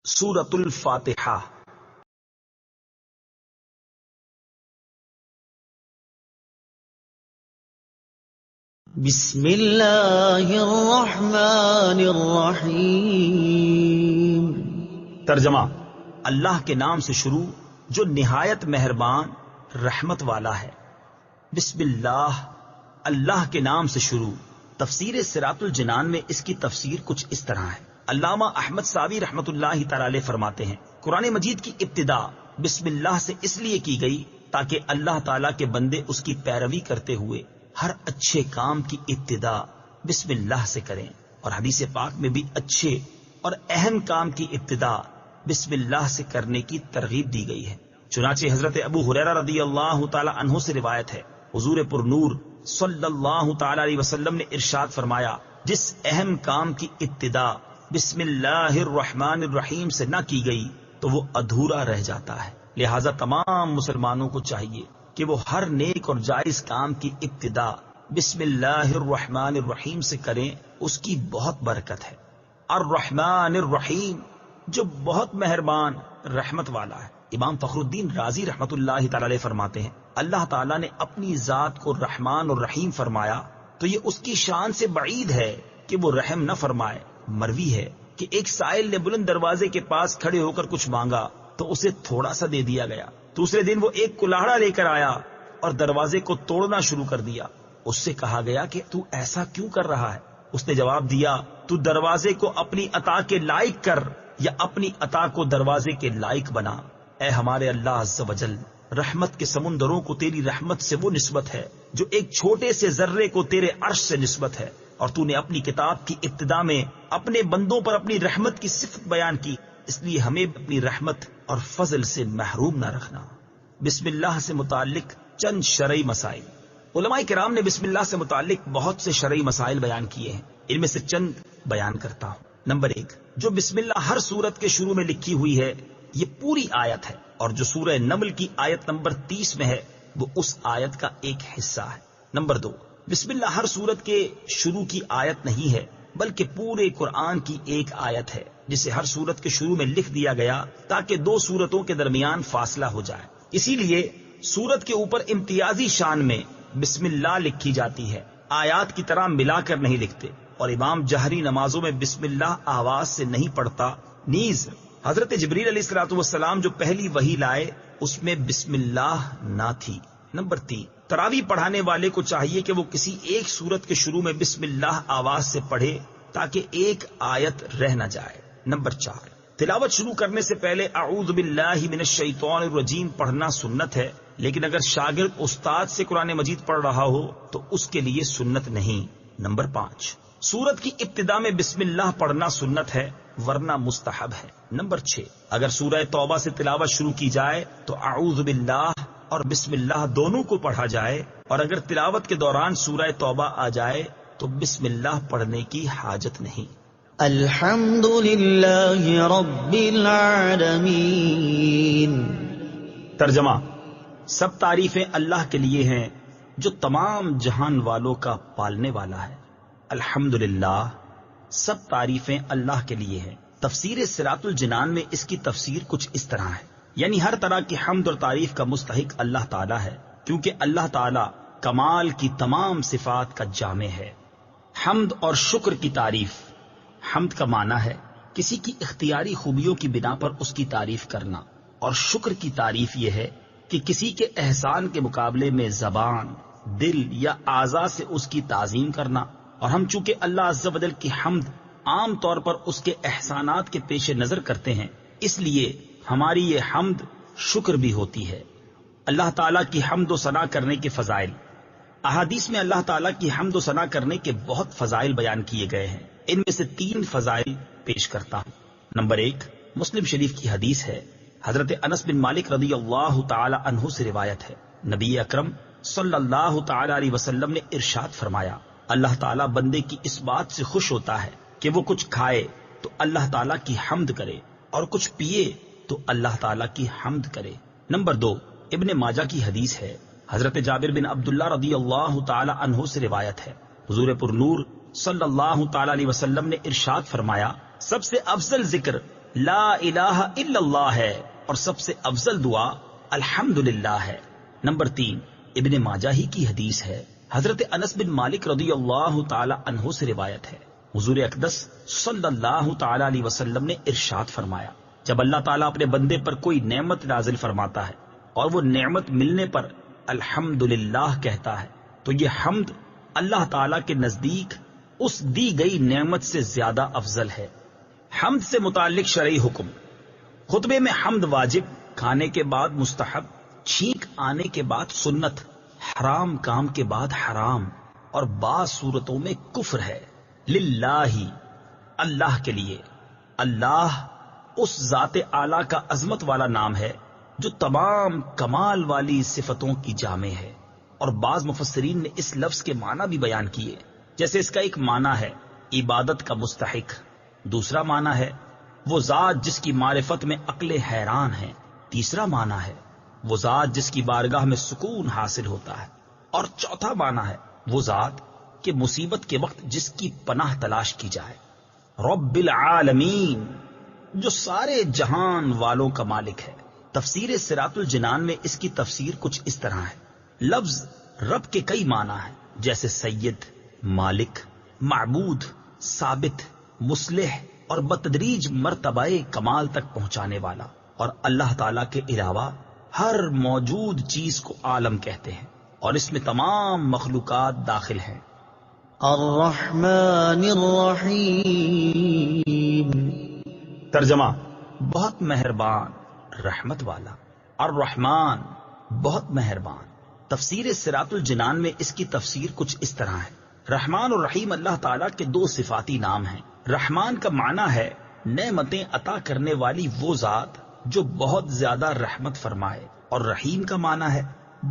سورۃ الفاتحہ۔ بسم اللہ الرحمن الرحیم۔ ترجمہ: اللہ کے نام سے شروع جو نہایت مہربان رحمت والا ہے۔ بسم اللہ، اللہ کے نام سے شروع۔ تفسیر صراط الجنان میں اس کی تفسیر کچھ اس طرح ہے۔ علامہ احمد ساوی رحمت اللہ تعالی علیہ فرماتے ہیں، قرآن مجید کی ابتدا بسم اللہ سے اس لیے کی گئی تاکہ اللہ تعالیٰ کے بندے اس کی پیروی کرتے ہوئے ہر اچھے کام کی ابتدا بسم اللہ سے کریں، اور حدیث پاک میں بھی اچھے اور اہم کام کی ابتدا بسم اللہ سے کرنے کی ترغیب دی گئی ہے۔ چنانچہ حضرت ابو ہریرہ رضی اللہ تعالی عنہ سے روایت ہے، حضور پر نور صلی اللہ تعالی علیہ وسلم نے ارشاد فرمایا، جس اہم کام کی ابتدا بسم اللہ الرحمن الرحیم سے نہ کی گئی تو وہ ادھورا رہ جاتا ہے۔ لہذا تمام مسلمانوں کو چاہیے کہ وہ ہر نیک اور جائز کام کی ابتدا بسم اللہ الرحمن الرحیم سے کریں، اس کی بہت برکت ہے۔ الرحمن الرحیم، جو بہت مہربان رحمت والا ہے۔ امام فخر الدین رازی رحمت اللہ تعالی علیہ فرماتے ہیں، اللہ تعالیٰ نے اپنی ذات کو رحمان اور رحیم فرمایا تو یہ اس کی شان سے بعید ہے کہ وہ رحم نہ فرمائے۔ مروی ہے کہ ایک سائل نے بلند دروازے کے پاس کھڑے ہو کر کچھ مانگا تو اسے تھوڑا سا دے دیا گیا۔ دوسرے دن وہ ایک کلاڑا لے کر آیا اور دروازے کو توڑنا شروع کر دیا۔ اس سے کہا گیا کہ تو ایسا کیوں کر رہا ہے؟ اس نے جواب دیا، تو دروازے کو اپنی عطا کے لائق کر یا اپنی عطا کو دروازے کے لائق بنا۔ اے ہمارے اللہ عز و جل، رحمت کے سمندروں کو تیری رحمت سے وہ نسبت ہے جو ایک چھوٹے سے ذرے کو تیرے عرش سے نسبت ہے، اور تو نے اپنی کتاب کی ابتدا میں اپنے بندوں پر اپنی رحمت کی صفت بیان کی، اس لیے ہمیں اپنی رحمت اور فضل سے محروم نہ رکھنا۔ بسم اللہ سے متعلق چند شرعی مسائل۔ علماء کرام نے بسم اللہ سے متعلق بہت سے شرعی مسائل بیان کیے ہیں، ان میں سے چند بیان کرتا ہوں۔ نمبر 1، جو بسم اللہ ہر سورت کے شروع میں لکھی ہوئی ہے یہ پوری آیت ہے، اور جو سورہ نمل کی آیت نمبر 30 میں ہے وہ اس آیت کا ایک حصہ ہے۔ نمبر 2، بسم اللہ ہر سورت کے شروع کی آیت نہیں ہے بلکہ پورے قرآن کی ایک آیت ہے، جسے ہر سورت کے شروع میں لکھ دیا گیا تاکہ دو سورتوں کے درمیان فاصلہ ہو جائے۔ اسی لیے سورت کے اوپر امتیازی شان میں بسم اللہ لکھی جاتی ہے، آیات کی طرح ملا کر نہیں لکھتے، اور امام جہری نمازوں میں بسم اللہ آواز سے نہیں پڑھتا۔ نیز حضرت جبریل علیہ السلام جو پہلی وحی لائے اس میں بسم اللہ نہ تھی۔ نمبر 3، تراویح پڑھانے والے کو چاہیے کہ وہ کسی ایک سورت کے شروع میں بسم اللہ آواز سے پڑھے تاکہ ایک آیت رہ نہ جائے۔ نمبر 4، تلاوت شروع کرنے سے پہلے اعوذ باللہ من الشیطان الرجیم پڑھنا سنت ہے، لیکن اگر شاگرد استاد سے قرآن مجید پڑھ رہا ہو تو اس کے لیے سنت نہیں۔ نمبر 5، سورت کی ابتدا میں بسم اللہ پڑھنا سنت ہے ورنہ مستحب ہے۔ نمبر 6، اگر سورہ توبہ سے تلاوت شروع کی جائے تو اعوذ باللہ اور بسم اللہ دونوں کو پڑھا جائے، اور اگر تلاوت کے دوران سورہ توبہ آ جائے تو بسم اللہ پڑھنے کی حاجت نہیں۔ الحمد للہ رب العالمین۔ ترجمہ: سب تعریفیں اللہ کے لیے ہیں جو تمام جہان والوں کا پالنے والا ہے۔ الحمدللہ، سب تعریفیں اللہ کے لیے ہیں۔ تفسیر صراط الجنان میں اس کی تفسیر کچھ اس طرح ہے، یعنی ہر طرح کی حمد اور تعریف کا مستحق اللہ تعالیٰ ہے، کیونکہ اللہ تعالیٰ کمال کی تمام صفات کا جامع ہے۔ حمد اور شکر کی تعریف۔ حمد کا معنی ہے کسی کی اختیاری خوبیوں کی بنا پر اس کی تعریف کرنا، اور شکر کی تعریف یہ ہے کہ کسی کے احسان کے مقابلے میں زبان، دل یا اعضاء سے اس کی تعظیم کرنا، اور ہم چونکہ اللہ عز و جل کی حمد عام طور پر اس کے احسانات کے پیش نظر کرتے ہیں، اس لیے ہماری یہ حمد شکر بھی ہوتی ہے۔ اللہ تعالیٰ کی حمد و ثنا کرنے کے فضائل۔ احادیث میں اللہ تعالیٰ کی حمد و ثنا کرنے کے بہت فضائل بیان کیے گئے ہیں، ان میں سے 3 فضائل پیش کرتا ہوں۔ نمبر 1، مسلم شریف کی حدیث ہے، حضرت انس بن مالک رضی اللہ تعالی عنہ سے روایت ہے، نبی اکرم صلی اللہ تعالی علیہ وسلم نے ارشاد فرمایا، اللہ تعالیٰ بندے کی اس بات سے خوش ہوتا ہے کہ وہ کچھ کھائے تو اللہ تعالیٰ کی حمد کرے، اور کچھ پیے تو اللہ تعالیٰ کی حمد کرے۔ نمبر 2، ابن ماجہ کی حدیث ہے، حضرت جابر بن عبداللہ رضی اللہ تعالی عنہ سے روایت ہے، حضور پر نور صلی اللہ تعالی علیہ وسلم نے ارشاد فرمایا، سب سے افضل ذکر لا الہ الا اللہ ہے، اور سب سے افضل دعا الحمدللہ ہے۔ نمبر 3 ابن ماجہ ہی کی حدیث ہے، حضرت انس بن مالک رضی اللہ تعالی عنہ سے روایت ہے، حضور اقدس صلی اللہ تعالی علیہ وسلم نے ارشاد فرمایا، جب اللہ تعالیٰ اپنے بندے پر کوئی نعمت نازل فرماتا ہے اور وہ نعمت ملنے پر الحمدللہ کہتا ہے تو یہ حمد اللہ تعالیٰ کے نزدیک اس دی گئی نعمت سے زیادہ افضل ہے۔ حمد سے متعلق شرعی حکم: خطبے میں حمد واجب، کھانے کے بعد مستحب، چھینک آنے کے بعد سنت، حرام کام کے بعد حرام، اور بعض صورتوں میں کفر ہے۔ للہ، اللہ کے لیے۔ اللہ اس ذات اعلیٰ کا عظمت والا نام ہے جو تمام کمال والی صفتوں کی جامع ہے، اور بعض مفسرین نے اس لفظ کے معنی بھی بیان کیے، جیسے اس کا ایک معنی ہے عبادت کا مستحق، دوسرا معنی ہے وہ ذات جس کی معرفت میں عقل حیران ہے، تیسرا معنی ہے وہ ذات جس کی بارگاہ میں سکون حاصل ہوتا ہے، اور چوتھا معنی ہے وہ ذات کہ مصیبت کے وقت جس کی پناہ تلاش کی جائے۔ رب العالمین، جو سارے جہان والوں کا مالک ہے۔ تفسیر صراط الجنان میں اس کی تفسیر کچھ اس طرح ہے، لفظ رب کے کئی معنی ہیں، جیسے سید، مالک، معبود، ثابت، مصلح، اور بتدریج مرتبہ کمال تک پہنچانے والا، اور اللہ تعالیٰ کے علاوہ ہر موجود چیز کو عالم کہتے ہیں، اور اس میں تمام مخلوقات داخل ہیں۔ الرحمن الرحیم۔ ترجمہ: بہت مہربان، رحمت والا۔ الرحمن، بہت مہربان۔ تفسیر صراط الجنان میں اس کی تفسیر کچھ اس طرح ہے، رحمان اور رحیم اللہ تعالیٰ کے دو صفاتی نام ہیں۔ رحمان کا معنی ہے نعمتیں عطا کرنے والی وہ ذات جو بہت زیادہ رحمت فرمائے، اور رحیم کا معنی ہے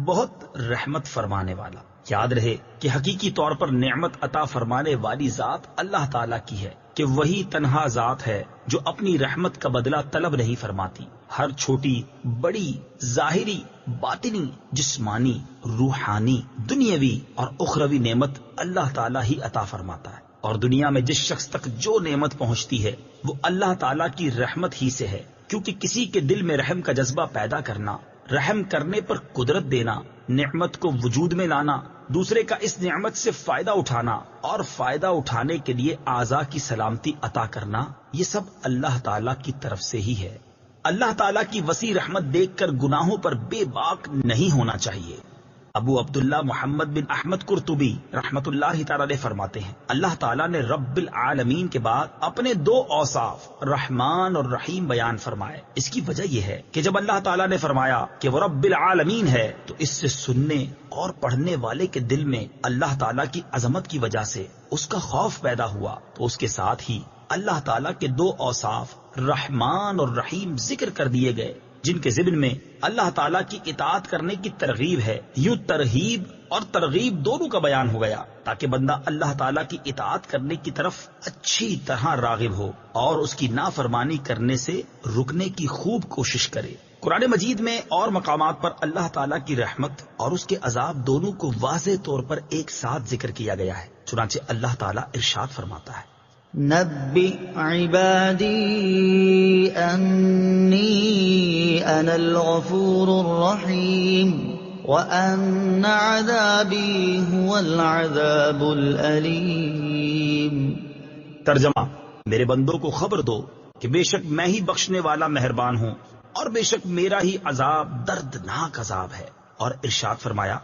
بہت رحمت فرمانے والا۔ یاد رہے کہ حقیقی طور پر نعمت عطا فرمانے والی ذات اللہ تعالیٰ کی ہے، کہ وہی تنہا ذات ہے جو اپنی رحمت کا بدلہ طلب نہیں فرماتی۔ ہر چھوٹی بڑی، ظاہری، باطنی، جسمانی، روحانی، دنیاوی اور اخروی نعمت اللہ تعالیٰ ہی عطا فرماتا ہے، اور دنیا میں جس شخص تک جو نعمت پہنچتی ہے وہ اللہ تعالیٰ کی رحمت ہی سے ہے، کیونکہ کسی کے دل میں رحم کا جذبہ پیدا کرنا، رحم کرنے پر قدرت دینا، نعمت کو وجود میں لانا، دوسرے کا اس نعمت سے فائدہ اٹھانا، اور فائدہ اٹھانے کے لیے اعضاء کی سلامتی عطا کرنا، یہ سب اللہ تعالیٰ کی طرف سے ہی ہے۔ اللہ تعالیٰ کی وسیع رحمت دیکھ کر گناہوں پر بے باک نہیں ہونا چاہیے۔ ابو عبداللہ محمد بن احمد قرطبی رحمت اللہ تعالی علیہ فرماتے ہیں، اللہ تعالیٰ نے رب العالمین کے بعد اپنے دو اوصاف رحمان اور رحیم بیان فرمائے۔ اس کی وجہ یہ ہے کہ جب اللہ تعالیٰ نے فرمایا کہ وہ رب العالمین ہے تو اس سے سننے اور پڑھنے والے کے دل میں اللہ تعالیٰ کی عظمت کی وجہ سے اس کا خوف پیدا ہوا، تو اس کے ساتھ ہی اللہ تعالیٰ کے دو اوصاف رحمان اور رحیم ذکر کر دیے گئے، جن کے ضمن میں اللہ تعالیٰ کی اطاعت کرنے کی ترغیب ہے۔ یوں ترغیب اور ترغیب دونوں کا بیان ہو گیا تاکہ بندہ اللہ تعالیٰ کی اطاعت کرنے کی طرف اچھی طرح راغب ہو اور اس کی نافرمانی کرنے سے رکنے کی خوب کوشش کرے۔ قرآن مجید میں اور مقامات پر اللہ تعالیٰ کی رحمت اور اس کے عذاب دونوں کو واضح طور پر ایک ساتھ ذکر کیا گیا ہے۔ چنانچہ اللہ تعالیٰ ارشاد فرماتا ہے، نبئ عبادی انی انا الغفور الرحیم وان عذابی هو العذاب الالیم۔ ترجمہ: میرے بندوں کو خبر دو کہ بے شک میں ہی بخشنے والا مہربان ہوں، اور بے شک میرا ہی عذاب دردناک عذاب ہے۔ اور ارشاد فرمایا،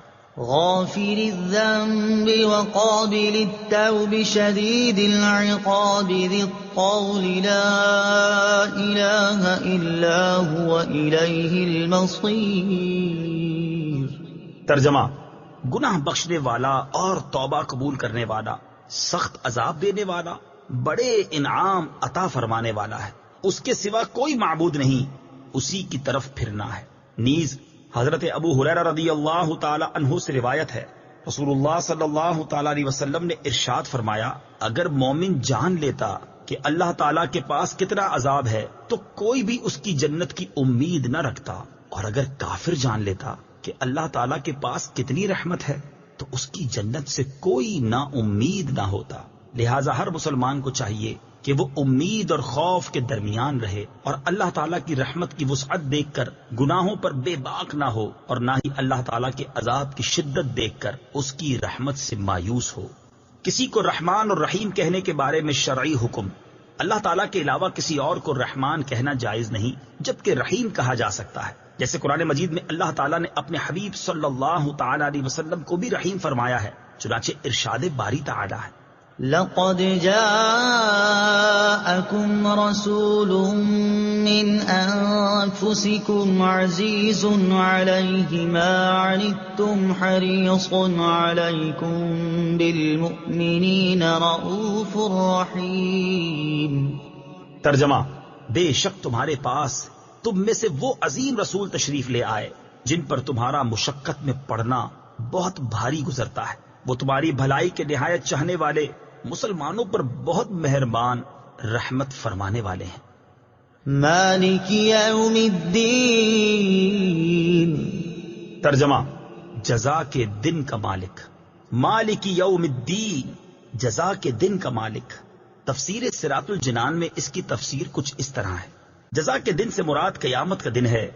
غافر الذنب وقابل التوب شدید العقاب ذی الطول لا الہ الا هو الیہ المصیر۔ ترجمہ: گناہ بخشنے والا اور توبہ قبول کرنے والا، سخت عذاب دینے والا، بڑے انعام عطا فرمانے والا ہے، اس کے سوا کوئی معبود نہیں، اسی کی طرف پھرنا ہے۔ نیز حضرت ابو ہریرہ رضی اللہ تعالی عنہ سے روایت ہے، رسول اللہ صلی اللہ تعالی علیہ وسلم نے ارشاد فرمایا، اگر مومن جان لیتا کہ اللہ تعالیٰ کے پاس کتنا عذاب ہے تو کوئی بھی اس کی جنت کی امید نہ رکھتا، اور اگر کافر جان لیتا کہ اللہ تعالیٰ کے پاس کتنی رحمت ہے تو اس کی جنت سے کوئی نا امید نہ ہوتا۔ لہٰذا ہر مسلمان کو چاہیے کہ کہ وہ امید اور خوف کے درمیان رہے اور اللہ تعالیٰ کی رحمت کی وسعت دیکھ کر گناہوں پر بے باک نہ ہو، اور نہ ہی اللہ تعالیٰ کے عذاب کی شدت دیکھ کر اس کی رحمت سے مایوس ہو۔ کسی کو رحمان اور رحیم کہنے کے بارے میں شرعی حکم، اللہ تعالیٰ کے علاوہ کسی اور کو رحمان کہنا جائز نہیں، جبکہ رحیم کہا جا سکتا ہے، جیسے قرآن مجید میں اللہ تعالیٰ نے اپنے حبیب صلی اللہ تعالی علیہ وسلم کو بھی رحیم فرمایا ہے، چنانچہ ارشاد باری تعالیٰ ہے، لقد جاءكم رسول من أنفسكم عزيز عليه ما عنتم حريص عليكم بالمؤمنين رؤوف رحيم۔ ترجمہ، بے شک تمہارے پاس تم میں سے وہ عظیم رسول تشریف لے آئے جن پر تمہارا مشقت میں پڑنا بہت بھاری گزرتا ہے، وہ تمہاری بھلائی کے نہایت چاہنے والے، مسلمانوں پر بہت مہربان، رحمت فرمانے والے ہیں۔ مالک یوم الدین، ترجمہ، جزا کے دن کا مالک، مالک یوم الدین، جزا کے دن کا مالک۔ تفسیر صراط الجنان میں اس کی تفسیر کچھ اس طرح ہے، جزا کے دن سے مراد قیامت کا دن ہے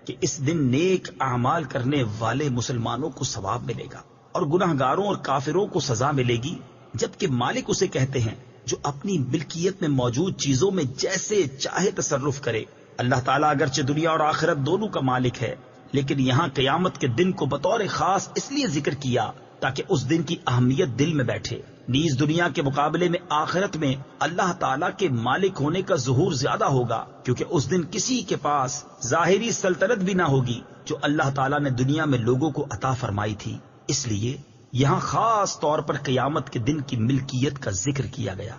کہ اس دن نیک اعمال کرنے والے مسلمانوں کو ثواب ملے گا اور گناہگاروں اور کافروں کو سزا ملے گی، جبکہ مالک اسے کہتے ہیں جو اپنی ملکیت میں موجود چیزوں میں جیسے چاہے تصرف کرے۔ اللہ تعالیٰ اگرچہ دنیا اور آخرت دونوں کا مالک ہے، لیکن یہاں قیامت کے دن کو بطور خاص اس لیے ذکر کیا تاکہ اس دن کی اہمیت دل میں بیٹھے۔ نیز دنیا کے مقابلے میں آخرت میں اللہ تعالیٰ کے مالک ہونے کا ظہور زیادہ ہوگا، کیونکہ اس دن کسی کے پاس ظاہری سلطنت بھی نہ ہوگی جو اللہ تعالیٰ نے دنیا میں لوگوں کو عطا فرمائی تھی۔ اس لیے یہاں خاص طور پر قیامت کے دن کی ملکیت کا ذکر کیا گیا۔